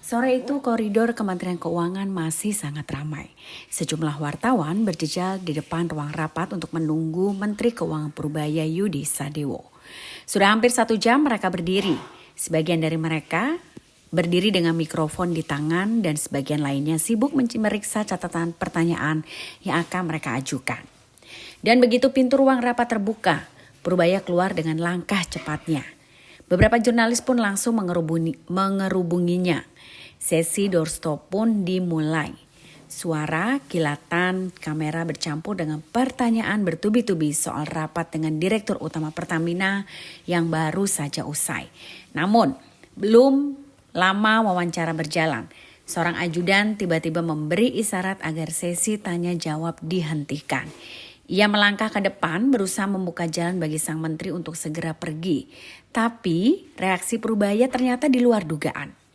Sore itu koridor Kementerian Keuangan masih sangat ramai. Sejumlah wartawan berjejal di depan ruang rapat untuk menunggu Menteri Keuangan Purbaya Yudi Sadewo. Sudah hampir 1 jam mereka berdiri. Sebagian dari mereka berdiri dengan mikrofon di tangan dan sebagian lainnya sibuk memeriksa catatan pertanyaan yang akan mereka ajukan. Dan begitu pintu ruang rapat terbuka, Purbaya keluar dengan langkah cepatnya. Beberapa jurnalis pun langsung mengerubunginya. Sesi doorstop pun dimulai. Suara, kilatan, kamera bercampur dengan pertanyaan bertubi-tubi soal rapat dengan Direktur Utama Pertamina yang baru saja usai. Namun, belum lama wawancara berjalan. Seorang ajudan tiba-tiba memberi isyarat agar sesi tanya jawab dihentikan. Ia melangkah ke depan berusaha membuka jalan bagi sang menteri untuk segera pergi. Tapi reaksi Purbaya ternyata di luar dugaan.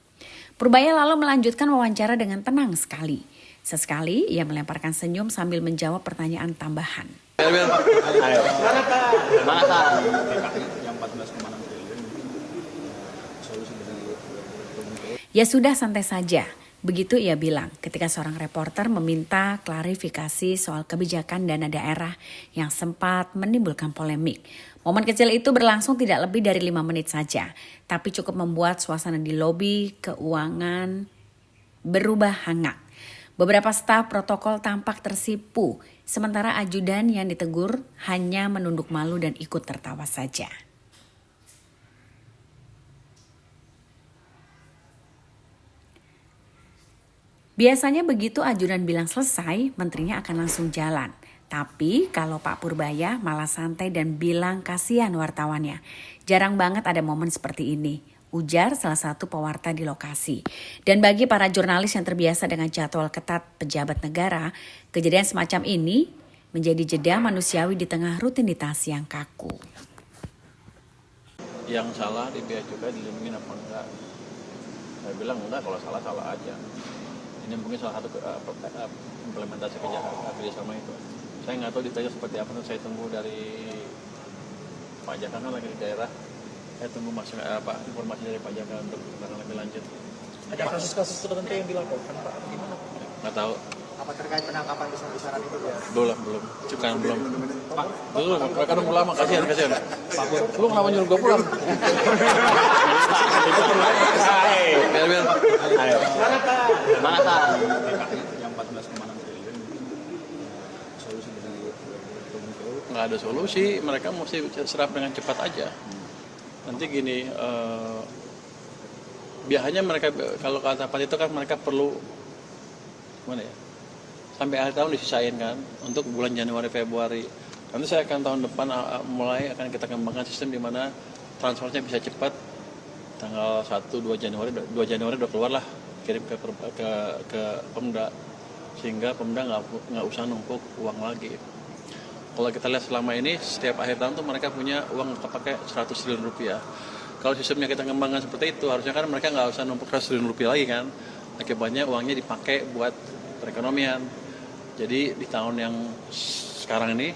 Purbaya lalu melanjutkan wawancara dengan tenang sekali. Sesekali ia melemparkan senyum sambil menjawab pertanyaan tambahan. Ya sudah, santai saja. Begitu ia bilang ketika seorang reporter meminta klarifikasi soal kebijakan dana daerah yang sempat menimbulkan polemik. Momen kecil itu berlangsung tidak lebih dari 5 menit saja, tapi cukup membuat suasana di lobi keuangan berubah hangat. Beberapa staf protokol tampak tersipu, sementara ajudan yang ditegur hanya menunduk malu dan ikut tertawa saja. Biasanya begitu ajudan bilang selesai, menterinya akan langsung jalan. Tapi kalau Pak Purbaya malah santai dan bilang kasihan wartawannya. Jarang banget ada momen seperti ini, ujar salah satu pewarta di lokasi. Dan bagi para jurnalis yang terbiasa dengan jadwal ketat pejabat negara, kejadian semacam ini menjadi jeda manusiawi di tengah rutinitas yang kaku. Yang salah di bea cukai dilindungi apa enggak? Saya bilang enggak, kalau salah aja. Ini mungkin salah satu implementasi kerjasama itu. Saya nggak tahu detailnya seperti apa, saya tunggu dari Pak Jaka kan lagi di daerah. Saya tunggu informasi dari Pak Jaka untuk lebih lanjut. Ada kasus-kasus tertentu yang dilaporkan Pak? Gimana? Nggak tahu. Apa terkait penangkapan besar-besaran itu ya? Belum. Cukai belum. Pak, dulu mereka nunggu lama, kasihan. Pak, lu kenapa nyuruh gue pulang? Biar. Mana Pak? Yang 14,6 triliun. Solusi dari nggak ada solusi, mereka mesti serap dengan cepat aja. Nanti gini, biasanya mereka kalau kata Pak itu kan mereka perlu mana ya? Sampai akhir tahun disisain kan untuk bulan Januari Februari. Nanti saya akan tahun depan mulai akan kita kembangkan sistem di mana transfernya bisa cepat. Tanggal 1-2 Januari udah keluar lah, kirim ke Pemda, sehingga Pemda nggak usah numpuk uang lagi. Kalau kita lihat selama ini setiap akhir tahun tuh mereka punya uang kepakai 100 triliun rupiah. Kalau sistemnya kita kembangkan seperti itu, harusnya kan mereka nggak usah numpuk 100 triliun rupiah lagi kan. Akibatnya uangnya dipakai buat perekonomian. Jadi di tahun yang sekarang ini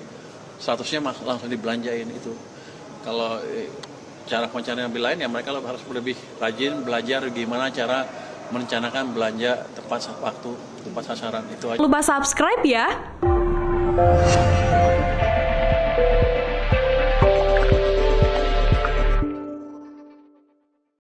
100-nya langsung dibelanjain itu. Kalau cara perencanaan yang lebih lain ya mereka harus lebih rajin belajar gimana cara merencanakan belanja tepat waktu, tepat sasaran itu aja. Lupa subscribe ya.